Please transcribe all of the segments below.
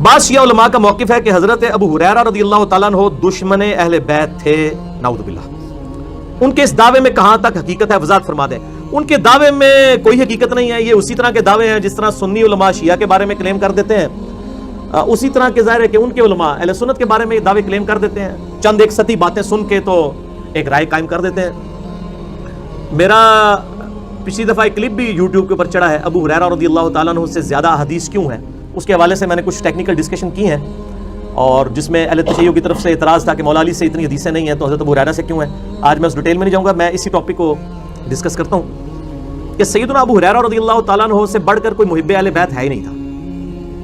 بعض شیعہ علماء کا موقف ہے کہ حضرت ابو ہریرہ رضی اللہ تعالیٰ عنہ دشمن اہل بیت تھے، نعوذ باللہ۔ ان کے اس دعوے میں کہاں تک حقیقت ہے وضاحت فرما دیں۔ ان کے دعوے میں کوئی حقیقت نہیں ہے، یہ اسی طرح کے دعوے ہیں جس طرح سنی علماء شیعہ کے بارے میں کلیم کر دیتے ہیں، اسی طرح کے ظاہر ہے کہ ان کے علماء اہل سنت کے بارے میں یہ دعوے کلیم کر دیتے ہیں، چند ایک سطحی باتیں سن کے تو ایک رائے قائم کر دیتے ہیں۔ میرا پچھلی دفعہ ایک کلپ بھی یوٹیوب کے اوپر چڑھا ہے، ابو ہریرہ رضی اللہ تعالیٰ عنہ سے زیادہ احادیث کیوں ہیں، اس کے حوالے سے میں نے کچھ ٹیکنیکل ڈسکشن کی ہیں، اور جس میں اہل تشیع کی طرف سے اعتراض تھا کہ مولا علی سے اتنی حدیثیں نہیں ہیں تو حضرت ابو ہریرہ سے کیوں ہیں۔ آج میں اس ڈیٹیل میں نہیں جاؤں گا، میں اسی ٹاپک کو ڈسکس کرتا ہوں کہ سیدنا ابو ہریرہ رضی اللہ تعالیٰ عنہ سے بڑھ کر کوئی محب اہل بیت ہے ہی نہیں تھا۔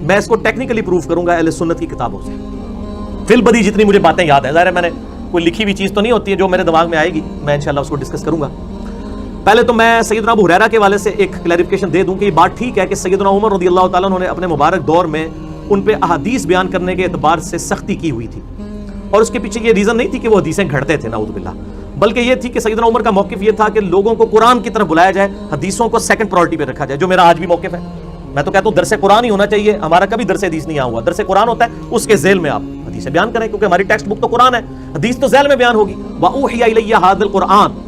میں اس کو ٹیکنیکلی پروف کروں گا اہل سنت کی کتابوں سے، فی البدی جتنی مجھے باتیں یاد ہیں، ظاہر ہے میں نے کوئی لکھی ہوئی چیز تو نہیں ہوتی ہے، جو میرے دماغ میں آئے گی میں انشاءاللہ اس کو ڈسکس کروں گا۔ پہلے تو میں سیدنا ابو ہریرہ کے حوالے سے ایک کلیریفیکیشن دے دوں کہ یہ بات ٹھیک ہے کہ سیدنا عمر رضی اللہ تعالیٰ عنہ نے اپنے مبارک دور میں ان پہ احادیث بیان کرنے کے اعتبار سے سختی کی ہوئی تھی، اور اس کے پیچھے یہ ریزن نہیں تھی کہ وہ حدیثیں گھڑتے تھے نعوذ باللہ، بلکہ یہ تھی کہ سیدنا عمر کا موقف یہ تھا کہ لوگوں کو قرآن کی طرف بلایا جائے، حدیثوں کو سیکنڈ پرائورٹی پہ رکھا جائے، جو میرا آج بھی موقف ہے۔ میں تو کہتا ہوں درس قرآن ہی ہونا چاہیے، ہمارا کبھی درس حدیث نہیں ہوا، درس قرآن ہوتا ہے اس کے ذیل میں آپ حدیثیں بیان کریں، کیونکہ ہماری ٹیکسٹ بک تو قرآن ہے، حدیث تو ذیل میں بیان ہوگی۔ وَأُوحِيَ إِلَيَّ هَذَا الْقُرْآنُ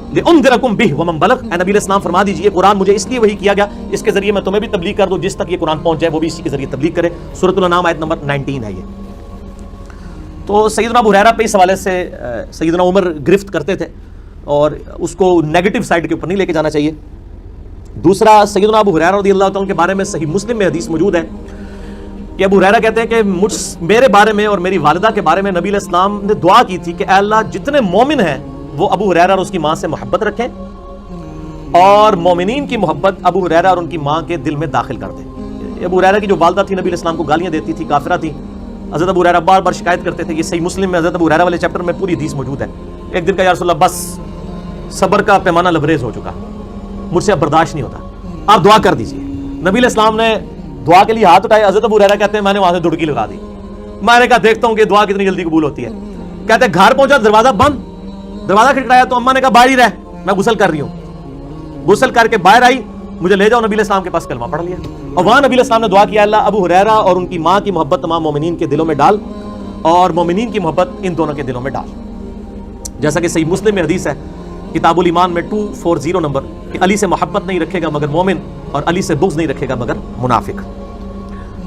لِأُنذِرَكُم بِهِ وَمَن بَلَغَ، اے نبی علیہ السلام فرما دیجئے قرآن مجھے اس لیے وحی کیا گیا، اس کے ذریعے میں تمہیں بھی تبلیغ کر دوں، جس تک یہ قرآن پہنچ جائے وہ بھی اسی کے ذریعے تبلیغ کرے۔ سورۃ الانعام آیت نمبر 19 ہے یہ۔ تو سیدنا ابو ہریرہ پہ اس حوالے سے سیدنا عمر گرفت کرتے تھے، اور اس کو نیگیٹو سائڈ کے اوپر نہیں لے کے جانا چاہیے۔ دوسرا، سیدنا ابو ہریرہ رضی اللہ تعالیٰ کے بارے میں صحیح مسلم میں حدیث موجود ہے کہ ابو ہریرہ کہتے ہیں کہ میرے بارے میں اور میری والدہ کے بارے میں نبی علیہ السلام نے دعا کی تھی کہ اے اللہ جتنے مومن ہیں وہ ابو ہریرہ اور اس کی ماں سے محبت رکھیں، اور مومنین کی محبت ابو ہریرہ اور ان کی ماں کے دل میں داخل کر دیں۔ ابو ہریرہ کی جو والدہ تھی نبی علیہ السلام کو گالیاں دیتی تھی، کافرہ تھی، حضرت ابو ہریرہ بار بار شکایت کرتے تھے۔ یہ صحیح مسلم میں حضرت ابو ہریرہ والے چیپٹر میں پوری حدیث موجود ہے۔ ایک دن کا یا رسول اللہ بس صبر کا پیمانہ لبریز ہو چکا، مجھ سے اب برداشت نہیں ہوتا، آپ دعا کر دیجئے۔ نبی علیہ السلام نے دعا کے لیے ہاتھ اٹھائے، حضرت ابو ہریرہ کہتے ہیں میں نے وہاں سے دڑکی لگا دی، میں نے کہا دیکھتا ہوں کہ دعا کتنی جلدی قبول ہوتی ہے۔ کہتے ہیں گھر پہنچا، دروازہ بند، دروازہ کھٹکھٹایا تو اماں نے کہا باہر ہی رہ، میں غسل کر رہی ہوں۔ غسل کر کے باہر آئی، مجھے لے جاؤ نبی علیہ السلام کے پاس، کلمہ پڑھ لیا، اور وہاں نبی علیہ السلام نے دعا کیا اللہ ابو ہریرہ اور ان کی ماں کی محبت تمام مومنین کے دلوں میں ڈال، اور مومنین کی محبت ان دونوں کے دلوں میں ڈال۔ جیسا کہ صحیح مسلم میں حدیث ہے کتاب الایمان میں 240 نمبر کہ علی سے محبت نہیں رکھے گا مگر مومن، اور علی سے بغض نہیں رکھے گا مگر منافق۔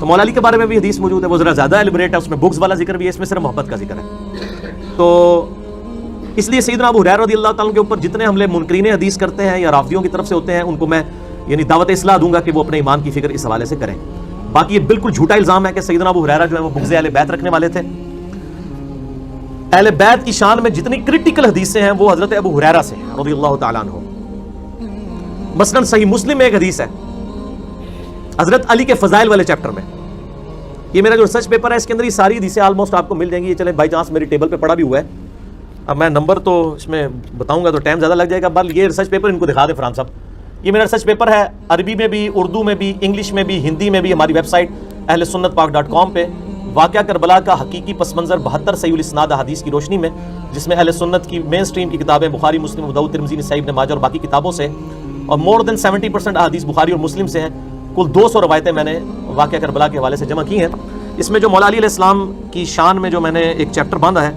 تو مولا علی کے بارے میں بھی حدیث موجود ہے، وہ ذرا زیادہ ایلیبریٹ ہے، اس میں بغض والا ذکر بھی ہے، اس میں صرف محبت کا ذکر ہے۔ تو اس لیے سیدنا ابو ہریرہ رضی اللہ تعالیٰ کے اوپر جتنے حملے منکرین حدیث کرتے ہیں یا رافضیوں کی طرف سے ہوتے ہیں، ان کو میں یعنی دعوت اصلاح دوں گا کہ وہ اپنے ایمان کی فکر اس حوالے سے کریں۔ باقی یہ بالکل جھوٹا الزام ہے کہ سیدنا ابو ہریرہ جو ہے وہ بغض اہل بیت رکھنے والے تھے۔ اہل بیت کی شان میں جتنی کرٹیکل حدیثیں ہیں وہ حضرت ابو ہریرہ سے ہیں رضی اللہ تعالیٰ عنہ۔ مثلا صحیح مسلم میں ایک حدیث ہے حضرت علی کے فضائل والے چیپٹر میں، یہ میرا جو ریسرچ پیپر ہے اس کے اندر یہ ساری حدیثیں آلموسٹ آپ کو مل جائیں گی۔ یہ چلے بائی چانس میری ٹیبل پہ پڑا بھی ہوا ہے، اب میں نمبر تو اس میں بتاؤں گا تو ٹائم زیادہ لگ جائے گا، بل یہ ریسرچ پیپر ان کو دکھا دیں فرحان صاحب۔ یہ میرا ریسرچ پیپر ہے، عربی میں بھی، اردو میں بھی، انگلش میں بھی، ہندی میں بھی، ہماری ویب سائٹ اہل سنت پاک .com پہ واقعہ کربلا کا حقیقی پس منظر 72 صحیح الاسناد احادیث کی روشنی میں، جس میں اہل سنت کی مین سٹریم کی کتابیں بخاری، مسلم، ابو داؤد، ترمذی، نسائی، ابن ماجہ اور باقی کتابوں سے، اور مور دین 70% احادیث بخاری اور مسلم سے ہیں۔ کل 200 روایتیں میں نے واقعہ کربلا کے حوالے سے جمع کی ہیں۔ اس میں جو مولا علی علیہ السلام کی شان میں جو میں نے ایک چیپٹر باندھا ہے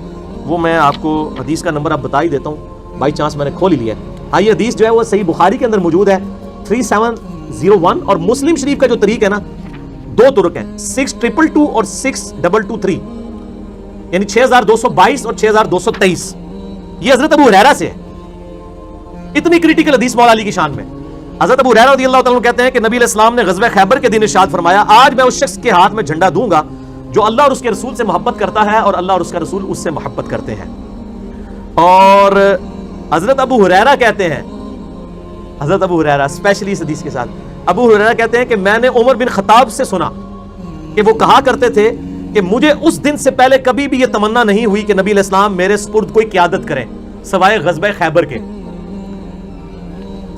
وہ میں آپ کو حدیث کا نمبر اب بتا ہی دیتا ہوں، بائی چانس میں نے کھول ہی لیا ہے۔ ہاں یہ حدیث جو ہے وہ صحیح بخاری کے اندر موجود ہے 3701، اور مسلم شریف کا جو طریق ہے نا، دو طرق ہیں، 6222 اور 6223، یعنی 6222 اور 6223، یہ حضرت ابو ہریرہ سے ہے۔ اتنی کریٹیکل حدیث مولا علی کی شان میں۔ حضرت ابو ہریرہ رضی اللہ تعالیٰ عنہ کہتے ہیں کہ نبی علیہ السلام نے غزوہ خیبر کے دن ارشاد فرمایا آج میں اس شخص کے ہاتھ میں جھنڈا دوں گا جو اللہ اور اس کے رسول سے محبت کرتا ہے اور اللہ اور اس کا رسول اس سے محبت کرتے ہیں۔ اور حضرت ابو ہریرہ کہتے ہیں، حضرت ابو ہریرہ اسپیشلی اس حدیث کے ساتھ، ابو ہریرہ کہتے ہیں کہ میں نے عمر بن خطاب سے سنا کہ وہ کہا کرتے تھے کہ مجھے اس دن سے پہلے کبھی بھی یہ تمنا نہیں ہوئی کہ نبی علیہ السلام میرے سپرد کوئی قیادت کریں سوائے غزوہ خیبر کے۔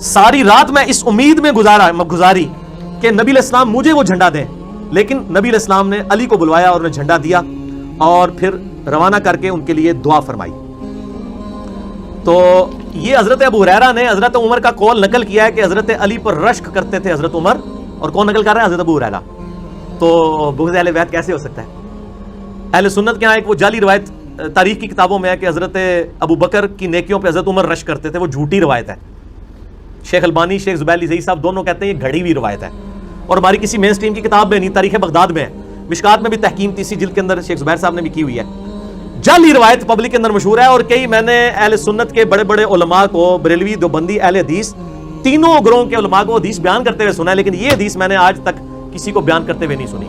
ساری رات میں اس امید میں گزاری کہ نبی علیہ السلام مجھے وہ جھنڈا دیں، لیکن نبی علیہ السلام نے علی کو بلوایا اور انہیں جھنڈا دیا اور پھر روانہ کر کے ان کے لیے دعا فرمائی۔ تو یہ حضرت ابو ہریرہ نے حضرت عمر کا قول نقل کیا ہے کہ حضرت علی پر رشک کرتے تھے حضرت عمر، اور کون نقل کر رہا ہے؟ حضرت ابو ہریرہ۔ تو بغض اہل بیت کیسے ہو سکتا ہے؟ اہل سنت کے ہاں ایک وہ جعلی روایت تاریخ کی کتابوں میں ہے کہ حضرت ابو بکر کی نیکیوں پہ حضرت عمر رش کرتے تھے، وہ جھوٹی روایت ہے. شیخ البانی، شیخ زبیر علی زئی صاحب دونوں کہتے ہیں یہ گھڑی ہوئی روایت ہے، اور ہماری کسی مین سٹریم کی کتاب میں نہیں، تاریخ بغداد میں ہے، مشکات میں بھی تحکیم تیسری جلد کے اندر شیخ زبیر صاحب نے بھی کی ہوئی ہے. جعلی روایت پبلک کے اندر مشہور ہے، اور کئی میں نے اہل سنت کے بڑے بڑے علماء کو، بریلوی، دیوبندی، اہل حدیث، تینوں گروہوں کے علماء کو حدیث بیان کرتے ہوئے سنا ہے، لیکن یہ حدیث میں نے آج تک کسی کو بیان کرتے ہوئے نہیں سنی.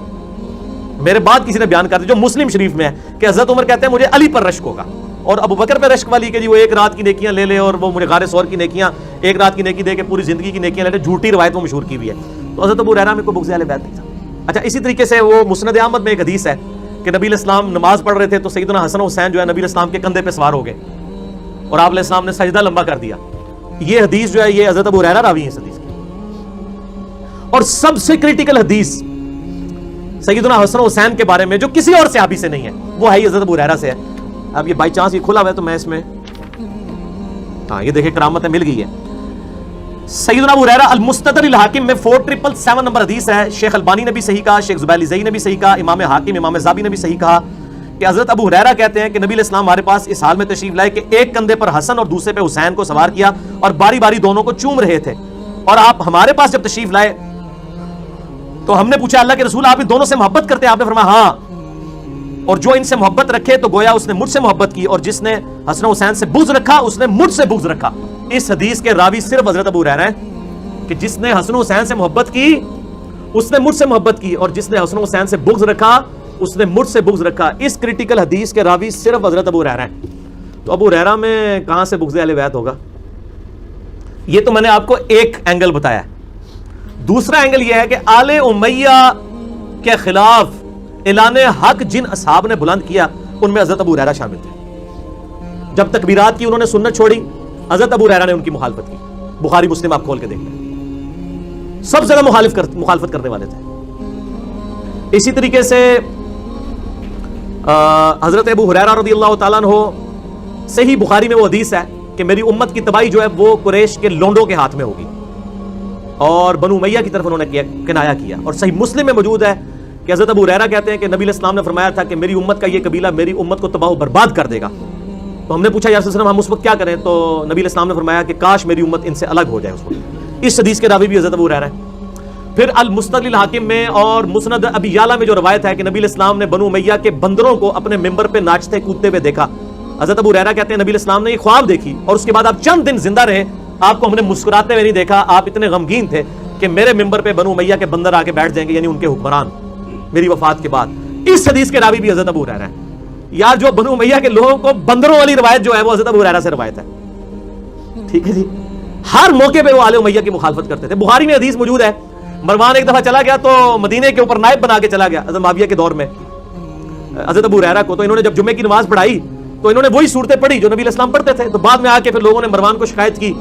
میرے بعد کسی نے بیان کر دی جو مسلم شریف میں ہے کہ حضرت عمر کہتے ہیں مجھے علی پر رشک ہوگا، اور ابو بکر پہ رشک والی کہ جی وہ ایک رات کی نیکیاں لے لے اور وہ مجھے غار ثور کی نیکیاں، ایک رات کی نیکی دے کے پوری زندگی کی نیکیاں لے لے، جھوٹی روایت وہ مشہور کی ہوئی ہے. تو حضرت ابو ہریرہ میں کوئی بغض اہل بیت نہیں تھا. اچھا، اسی طریقے سے وہ مسند احمد میں ایک حدیث ہے کہ نبی علیہ السلام نماز پڑھ رہے تھے تو سیدنا حسن و حسین جو ہے نبی علیہ السلام کے کندھے پہ سوار ہو گئے اور آپ علیہ السلام نے سجدہ لمبا کر دیا. یہ حدیث جو ہے یہ حضرت ابو ہریرہ راوی ہیں اس حدیث کی. اور سب سے کریٹیکل حدیث سیدنا حسن و حسین کے بارے میں جو کسی اور صحابی سے نہیں ہے، وہ ہے حضرت ابو ہریرہ سے ہے. اب یہ بائی چانس یہ کھلا ہوا ہے تو میں اس میں ہاں یہ دیکھیں کرامت مل گئی ہے. سیدنا ابو ہریرہ المستدرک الحاکم میں 4777 نمبر حدیث ہے. شیخ البانی نے بھی صحیح کہا، شیخ زبیر علی زئی نے بھی صحیح کہا، امام حاکم، امام ذہبی نے بھی صحیح کہا کہ حضرت ابو ہریرہ کہتے ہیں کہ نبی علیہ السلام ہمارے پاس اس حال میں تشریف لائے کہ ایک کندھے پر حسن اور دوسرے پہ حسین کو سوار کیا اور باری باری دونوں کو چوم رہے تھے. اور آپ ہمارے پاس جب تشریف لائے تو ہم نے پوچھا اللہ کے رسول آپ ان دونوں سے محبت کرتے ہیں؟ آپ نے فرمایا ہاں، اور جو ان سے محبت رکھے تو گویا اس نے مجھ سے محبت کی، اور جس نے حسن و حسین سے بغض رکھا اس نے مجھ سے بغض رکھا. اس حدیث کے راوی صرف حضرت ابو ہریرہ ہیں کہ جس نے حسن و حسین سے محبت کی اس نے مجھ سے محبت کی، اور جس نے حسن و حسین سے بغض رکھا اس نے مجھ سے بغض رکھا. اس کریٹیکل حدیث کے راوی صرف حضرت ابو ہریرہ ہیں. تو ابو ہریرہ میں کہاں سے بغض اہل بیت ہوگا؟ یہ تو میں نے آپ کو ایک اینگل بتایا. دوسرا اینگل یہ ہے کہ آل امیہ کے خلاف اعلان حق جن اصحاب نے بلند کیا ان میں حضرت ابو ہریرہ شامل تھے. جب تکبیرات کی انہوں نے سنت چھوڑی حضرت ابو ہریرہ نے ان کی مخالفت کی. بخاری مسلم آپ کھول کے دیکھ لیں، سب سے زیادہ مخالفت کرنے والے تھے. اسی طریقے سے حضرت ابو ہریرہ رضی اللہ تعالیٰ عنہ، صحیح بخاری میں وہ حدیث ہے کہ میری امت کی تباہی جو ہے وہ قریش کے لونڈوں کے ہاتھ میں ہوگی، اور بنو امیہ کی طرف انہوں نے کنایا کیا. اور صحیح مسلم میں موجود ہے کہ حضرت ابو ہریرہ کہتے ہیں کہ نبی علیہ السلام نے فرمایا تھا کہ میری امت کا یہ قبیلہ میری امت کو تباہ و برباد کر دے گا. تو ہم نے پوچھا یا رسول اللہ ہم اس وقت کیا کریں؟ تو نبی علیہ السلام نے فرمایا کہ کاش میری امت ان سے الگ ہو جائے اس وقت. اس حدیث کے راوی بھی حضرت ابو ہریرہ ہیں. پھر المستدرک الحاکم میں اور مسند ابی یعلا میں جو روایت ہے کہ نبی علیہ السلام نے بنو امیہ کے بندروں کو اپنے ممبر پہ ناچتے کودتے ہوئے دیکھا. حضرت ابو ہریرہ کہتے ہیں نبی علیہ السلام نے یہ خواب دیکھی اور اس کے بعد آپ چند دن زندہ رہے، آپ کو ہم نے مسکراتے ہوئے نہیں دیکھا، آپ اتنے غمگین تھے کہ میرے ممبر پہ بنو امیہ کے بندر آ کے بیٹھ جائیں گے، یعنی ان کے حکمران میری وفات کے بعد. اس حدیث کے راوی بھی حضرت ابو ہریرہ ہیں. یار جو بنو امیہ کے لوگوں کو بندروں والی روایت جو ہے وہ حضرت ابو ہریرہ سے روایت ہے. ٹھیک ہے جی، ہر موقع پہ وہ آل امیہ کی مخالفت کرتے تھے. بخاری میں حدیث موجود ہے مروان ایک دفعہ چلا گیا تو مدینے کے اوپر نائب بنا کے چلا گیا حضرت معاویہ کے دور میں حضرت ابو ہریرہ کو. تو انہوں نے جب جمعے کی نماز پڑھائی تو انہوں نے وہی صورتیں پڑھی جو نبی علیہ السلام پڑھتے تھے. تو بعد میں آ کے پھر لوگوں نے مروان کو شکایت کی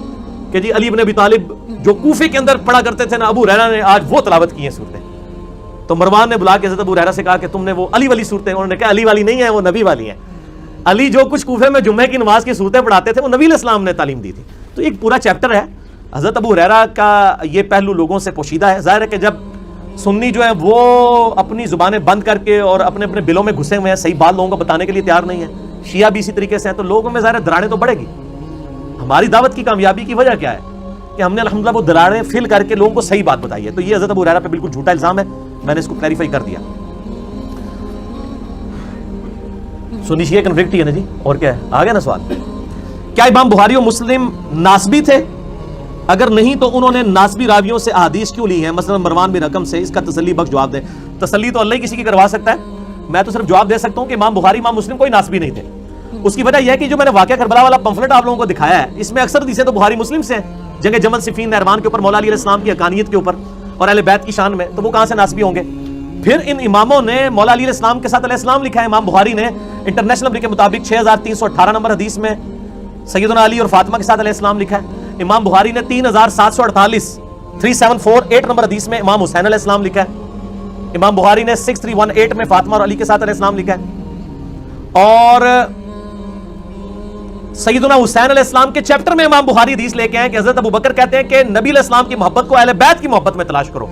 کہ جی علی بن ابی طالب جو کوفے کے اندر پڑھا کرتے تھے نا، ابو ہریرہ نے آج وہ تلاوت کی ہیں صورتیں. تو مروان نے بلا کے حضرت ابو ہریرہ سے کہا کہ تم نے وہ علی والی صورتیں، انہوں نے کہا علی والی نہیں ہے، وہ نبی والی ہیں. علی جو کچھ کوفے میں جمعے کی نماز کی صورتیں پڑھاتے تھے وہ نبی علیہ السلام نے تعلیم دی تھی. تو ایک پورا چیپٹر ہے. حضرت ابو ہریرہ کا یہ پہلو لوگوں سے پوشیدہ ہے. ظاہر ہے کہ جب سنی جو ہے وہ اپنی زبانیں بند کر کے اور اپنے اپنے بلوں میں گھسے ہوئے ہیں، صحیح بات لوگوں کو بتانے کے لیے تیار نہیں ہے. شیعہ بھی اسی طریقے سے ہیں، تو لوگوں میں ظاہر دراڑیں تو بڑھے گی. ہماری دعوت کی کامیابی کی وجہ کیا ہے کہ ہم نے الحمدللہ وہ دراڑیں فل کر کے لوگوں کو صحیح بات بتائی ہے. تو یہ حضرت ابو ہریرہ پہ بالکل جھوٹا الزام ہے، میں نے اس کو کلیریفائی کر دیا. سنی شیعہ کنفلکٹ ہی ہے نا جی، اور کیا ہے؟ آ گیا نا سوال. کیا امام بخاری و مسلم ناسبی تھے؟ اگر نہیں تو انہوں نے ناسبی راویوں سے احادیث کیوں لی ہیں، مثلا مروان بن حکم سے؟ اس کا تسلی بخش جواب دیں. تسلی تو اللہ ہی کسی کی کروا سکتا ہے، میں تو صرف جواب دے سکتا ہوں کہ امام بخاری امام مسلم کوئی ناسبی نہیں تھے. اس کی وجہ یہ ہے کہ جو میں نے واقعہ کربلا والا پمفلٹ آپ لوگوں کو دکھایا ہے اس میں اکثر حدیثیں تو بخاری مسلم سے ہیں، جنگ جمل، صفین، نہروان کے اوپر، مولا علی علیہ السلام کی حقانیت کے اوپر اور اہل بیت کی شان میں. تو وہ کہاں سے ناسبی ہوں گے؟ پھر ان اماموں نے مولا علی علیہ السلام کے ساتھ علیہ السلام لکھا ہے. امام بخاری نے انٹرنیشنل نمبر کے مطابق 6318 نمبر حدیث میں سیدنا علی اور فاطمہ کے ساتھ علیہ السلام لکھا ہے. امام بخاری نے 3748 نمبر حدیث میں امام حسین علیہ السلام لکھا ہے. امام بخاری نے 6318 میں فاطمہ اور علی کے ساتھ علیہ السلام لکھا ہے. اور سیدنا حسین علیہ السلام کے چیپٹر میں امام بخاری حدیث لے کے آئے کہ حضرت ابو بکر کہتے ہیں کہ نبی علیہ السلام کی محبت کو اہل بیت کی محبت میں تلاش کرو.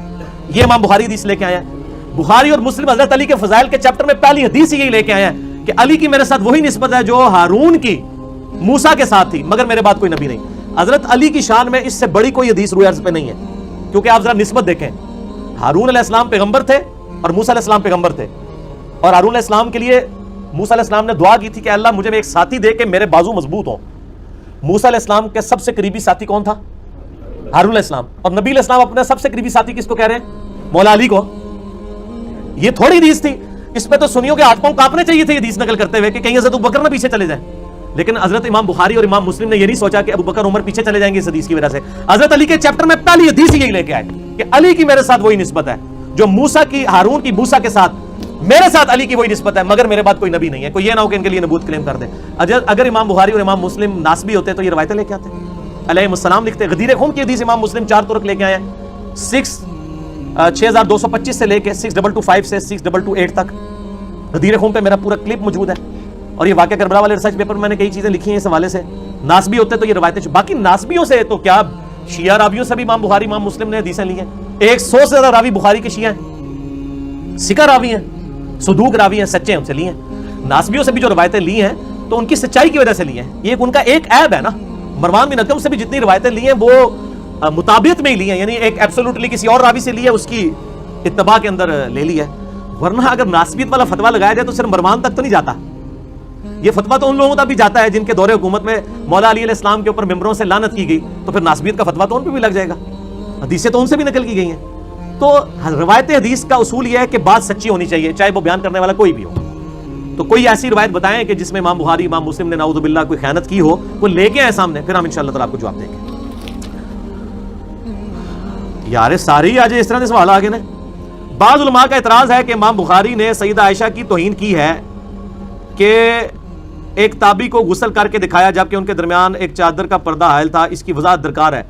یہ امام بخاری حدیث لے کے آیا ہے. بخاری اور مسلم حضرت علی کے فضائل کے چیپٹر میں پہلی حدیث یہی لے کے آئے ہیں کہ علی کی میرے ساتھ وہی نسبت ہے جو ہارون کی موسیٰ کے ساتھ تھی، مگر میرے بعد کوئی نبی نہیں۔ حضرت علی کی شان میں اس سے بڑی کوئی حدیث روئے عرض پہ نہیں ہے، کیونکہ آپ ذرا نسبت دیکھیں، ہارون علیہ السلام پیغمبر تھے اور موسیٰ علیہ السلام پیغمبر تھے، اور ہارون علیہ السلام کے لیے موسیٰ علیہ السلام نے دعا کی تھی کہ اللہ مجھے ایک ساتھی دے کہ میرے بازو مضبوط ہوں۔ موسیٰ علیہ السلام کے سب سے قریبی ساتھی کون تھا؟ ہارون علیہ السلام۔ اور نبی علیہ السلام اپنے سب سے قریبی ساتھی کس کو کہہ رہے ہیں؟ مولا علی کو۔ یہ تھوڑی حدیث تھی، اس پہ تو سنیوں کے ہاتھ پاؤں کانپنے چاہیے تھے حدیث نقل کرتے ہوئے کہ کہیں حضرت ابوبکر نہ پیچھے چلے جائیں، لیکن حضرت امام بخاری اور امام مسلم نے یہ نہیں سوچا کہ ابوبکر عمر پیچھے چلے جائیں گے اس حدیث کی وجہ سے۔ حضرت علی کے چیپٹر میں پہلی حدیث یہی لے کے آئے کہ علی کی میرے ساتھ وہی نسبت ہے جو موسیٰ کی، ہارون کی موسیٰ کے ساتھ، میرے ساتھ علی کی وہی نسبت ہے، مگر میرے بعد کوئی نبی نہیں ہے۔ کوئی یہ نہ ہو کہ ان کے لیے نبوت کلیم کر دیں۔ اگر امام بخاری اور امام مسلم ناسبی ہوتے تو یہ روایتیں لے کے آتے۔ علیہ السلام لکھتے غدیر خون کی حدیث امام مسلم 4 طرق لے کے آئے ہیں، 6225 سے لے کے 6225 سے 6228 تک۔ غدیر خون پہ میرا پورا کلپ موجود ہے، اور یہ واقعہ کربلا والے ریسرچ پیپر میں نے کئی چیزیں لکھی ہیں اس حوالے سے۔ ناسبی ہوتے تو یہ روایتیں، باقی ناسبیوں سے تو کیا، شیعہ راویوں سے بھی امام بخاری امام مسلم نے حدیثیں لی ہیں۔ 100 سے زیادہ راوی بخاری کے شیعہ ہیں، سکہ راوی ہیں، صدوق راوی ہیں، سچے ہیں، ان سے لی ہیں۔ ناسبیوں سے بھی جو روایتیں لی ہیں تو ان کی سچائی کی وجہ سے لی ہیں، یہ ان کا ایک عیب ہے نا۔ مروان بن حکم سے بھی جتنی روایتیں لی ہیں وہ مطابقت میں ہی لی ہیں، یعنی ایک ایبسولوٹلی کسی اور راوی سے لی ہے، اس کی اتباع کے اندر لے لی ہے۔ ورنہ اگر ناسبیت والا فتویٰ لگایا جائے تو صرف مروان تک تو نہیں جاتا، یہ فتویٰ تو ان لوگوں تک بھی جاتا ہے جن کے دور حکومت میں مولا علی علیہ السلام کے اوپر ممبروں سے لعنت کی گئی، تو پھر ناسبیت کا فتویٰ تو ان پہ بھی لگ جائے گا، حدیثیں تو ان سے بھی نقل کی گئی ہیں۔ تو روایت حدیث کا اصول یہ ہے کہ بات سچی ہونی چاہیے، چاہے وہ بیان کرنے والا کوئی بھی ہو۔ تو کوئی ایسی روایت بتائیں کہ جس میں امام بخاری امام مسلم نے نعوذ باللہ کوئی خیانت کی ہو، کوئی لے کے آئے سامنے، پھر ہم انشاءاللہ تعالیٰ آپ کو جواب دیں گے۔ یار سارے ہی آج اس طرح کے سوال آگے نا۔ بعض علماء کا اعتراض ہے کہ امام بخاری نے سیدہ عائشہ کی توہین کی ہے کہ ایک تابعی کو غسل کر کے دکھایا جبکہ ان کے درمیان ایک چادر کا پردہ حائل تھا، اس کی وضاحت درکار ہے۔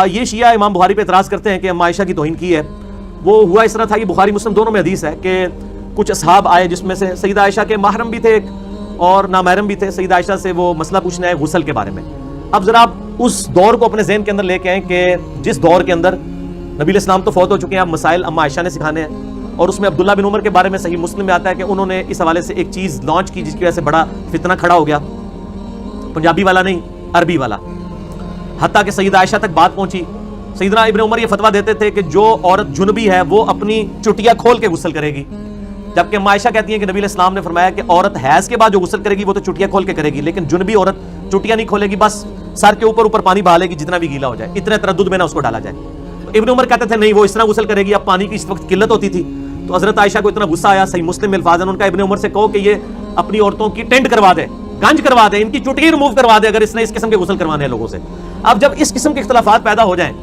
یہ شیعہ امام بخاری پہ اعتراض کرتے ہیں کہ اماں عائشہ کی توہین کی ہے۔ وہ ہوا اس طرح تھا، یہ بخاری مسلم دونوں میں حدیث ہے کہ کچھ اصحاب آئے جس میں سے سیدہ عائشہ کے محرم بھی تھے ایک اور نامحرم بھی تھے، سیدہ عائشہ سے وہ مسئلہ پوچھنے آئے غسل کے بارے میں۔ اب ذرا آپ اس دور کو اپنے ذہن کے اندر لے کے آئیں کہ جس دور کے اندر نبی علیہ السلام تو فوت ہو چکے ہیں، اب مسائل اماں عائشہ نے سکھانے ہیں، اور اس میں عبداللہ بن عمر کے بارے میں صحیح مسلم میں آتا ہے کہ انہوں نے اس حوالے سے ایک چیز لانچ کی جس کی وجہ سے بڑا فتنہ کھڑا ہو گیا، پنجابی والا نہیں عربی والا، حتیٰ کہ سیدہ عائشہ تک بات پہنچی۔ سیدنا ابن عمر یہ فتویٰ دیتے تھے کہ جو عورت جنبی ہے وہ اپنی چٹیا کھول کے غسل کرے گی، جبکہ اماں عائشہ کہتی ہیں کہ نبی علیہ السلام نے فرمایا کہ عورت حیض کے بعد جو غسل کرے گی وہ تو چٹیا کھول کے کرے گی، لیکن جنبی عورت چٹیا نہیں کھولے گی، بس سر کے اوپر پانی بہا لے گی جتنا بھی گیلا ہو جائے، اتنے تردد میں نہ اس کو ڈالا جائے۔ ابن عمر کہتے تھے نہیں وہ اس طرح غسل کرے گی، اب پانی کی اس وقت قلت ہوتی تھی، تو حضرت عائشہ کو اتنا غصہ آیا، صحیح مسلم میں الفاظ ہیں ان کا، ابن عمر سے کہو کہ یہ اپنی عورتوں کی ٹینٹ کروا دے، گنج کروا دے، ان کی چٹکی ریموو کروا دے اگر اس نے اس قسم کے غسل کروانے ہیں لوگوں سے۔ اب جب اس قسم کے اختلافات پیدا ہو جائیں،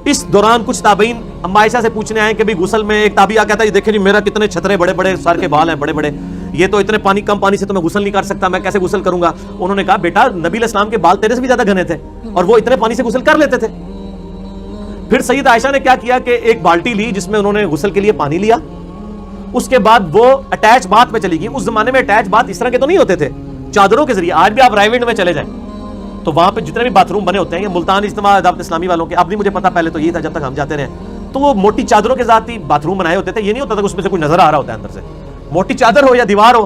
اس دوران کچھ تابعین اماں عائشہ سے پوچھنے آئے کہ بھئی غسل میں، ایک تابعی کہتا ہے دیکھیں جی میرا کتنے چھترے بڑے بڑے سر کے بال ہیں بڑے بڑے، یہ تو اتنے کم پانی سے تو میں غسل نہیں کر سکتا، میں کیسے غسل کروں گا؟ انہوں نے کہا بیٹا نبی علیہ السلام کے بال تیرے سے بھی زیادہ گھنے تھے اور وہ اتنے پانی سے غسل کر لیتے تھے۔ پھر سیدہ عائشہ نے کیا کیا کہ ایک بالٹی لی جس میں انہوں نے غسل کے لیے پانی لیا، اس کے بعد وہ اٹیچ باتھ میں چلی گئی۔ اس زمانے میں اٹیچ باتھ اس طرح کے تو نہیں ہوتے تھے، چادروں کے ذریعے۔ آج بھی آپ رائے ونڈ میں چلے جائیں تو وہاں پہ جتنے بھی باتھ روم بنے ہوتے ہیں، یہ ملتان اجتماع عدالت اسلامی والوں کے، اب نہیں مجھے پتا، پہلے تو یہ تھا جب تک ہم جاتے رہے، تو وہ موٹی چادروں کے ذاتی باتھ روم بنائے ہوتے تھے، یہ نہیں ہوتا تھا کہ اس میں سے کوئی نظر آ رہا ہوتا ہے اندر سے، موٹی چادر ہو یا دیوار ہو،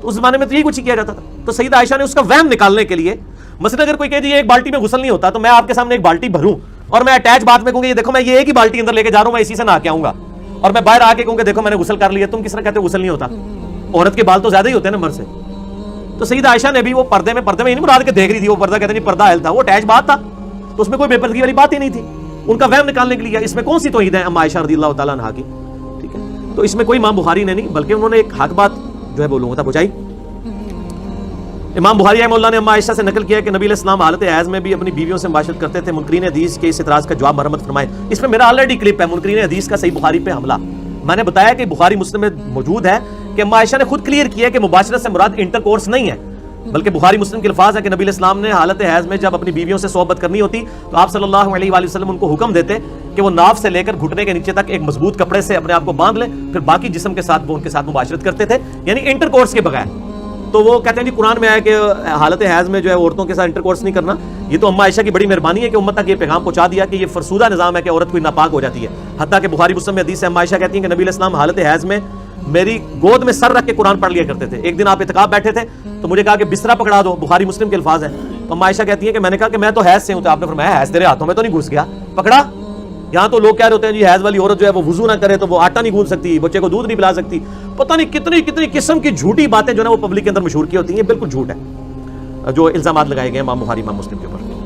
تو اس زمانے میں تو یہی کچھ کیا جاتا تھا۔ تو سیدہ عائشہ نے اس کا وہم نکالنے کے لیے، مثلا اگر کوئی کہے جی ایک بالٹی میں غسل نہیں ہوتا، تو میں آپ کے سامنے ایک بالٹی بھروں اور میں اٹیچ باتھ میں کہوں گا یہ دیکھو میں یہ ایک ہی بالٹی اندر لے کے جا رہا ہوں، میں اسی سے نہا کے آؤں گا، اور میں باہر آ کے کہوں گا دیکھو میں نے غسل کر لیا، تم کس طرح کہتے ہو غسل نہیں ہوتا؟ عورت کے بال تو زیادہ ہی ہوتے ہیں نمبر سے۔ تو سیدہ عائشہ نے بھی وہ پردے میں نہیں مراد کے دیکھ رہی تھی، وہ پردہ کہتے نہیں پردہ حائل تھا، وہ اٹیچ بات تھا، تو اس میں کوئی بے پردگی والی بات ہی نہیں تھی، ان کا وہم نکالنے کے لیے۔ اس میں کون سی توحید ہے اماں عائشہ رضی اللہ تعالیٰ عنہا کی؟ ٹھیک ہے، تو اس میں کوئی امام بخاری نے نہیں، بلکہ انہوں نے ایک حق بات جو ہے وہ لوگوں تک پہنچائی۔ امام بخاری رحمہ اللہ نے اماں عائشہ سے نقل کیا کہ نبی علیہ السلام حالت حیض میں بھی اپنی بیویوں سے مباشرت کرتے تھے۔ منکرین حدیث کے اس اعتراض کا جواب مرمت فرمائے۔ اس میں میرا آلریڈی کلپ ہے منکرین حدیث کا صحیح بخاری پہ حملہ، میں نے بتایا کہ بخاری مسلم میں موجود ہے کہ اماں عائشہ نے خود کلیئر کیا کہ مباشرت سے مراد انٹر کورس نہیں ہے، بلکہ بخاری مسلم کے الفاظ ہے کہ نبی علیہ السلام نے حالت حیض میں جب اپنی بیویوں سے صحبت کرنی ہوتی تو آپ صلی اللہ علیہ وآلہ وسلم ان کو حکم دیتے کہ وہ ناف سے لے کر گھٹنے کے نیچے تک ایک مضبوط کپڑے سے اپنے آپ کو باندھ لیں، پھر باقی جسم کے ساتھ وہ ان کے ساتھ مباشرت کرتے تھے، یعنی انٹر کورس کے بغیر۔ تو وہ کہتے ہیں جی قرآن میں آیا کہ حالت حیض میں جو ہے عورتوں کے ساتھ انٹر کورس نہیں کرنا. یہ تو اماں عائشہ کی بڑی مہربانی ہے کہ امت تک یہ پیغام پہنچا دیا کہ یہ فرسودہ نظام ہے کہ عورت کوئی ناپاک ہو جاتی ہے. حتیٰ کہ بخاری مسلم میں حدیث ہے اماں عائشہ کہتی ہیں کہ نبی علیہ السلام حالت حیض میں میری گود میں سر رکھ کے قرآن پڑھ لیا کرتے تھے. ایک دن آپ اعتکاف بیٹھے تھے تو مجھے کہا کہ بسترا پکڑا دو, بخاری مسلم کے الفاظ ہیں. تو اماں عائشہ کہتی ہیں کہ میں نے کہا کہ میں تو حیض سے ہوں. تو آپ نے فرمایا حیض تیرے ہاتھوں میں تو نہیں گھس گیا, پکڑا. یہاں تو لوگ کہہ رہے ہوتے ہیں جی حیض والی عورت جو ہے وہ وضو نہ کرے تو وہ آٹا نہیں گوندھ سکتی, بچے کو دودھ نہیں پلا سکتی. پتہ نہیں کتنی کتنی قسم کی جھوٹی باتیں جو ہے وہ پبلک کے اندر مشہور کی ہوتی ہیں. یہ بالکل جھوٹ ہے جو الزامات لگائے گئے ہیں امام بخاری امام مسلم کے اوپر.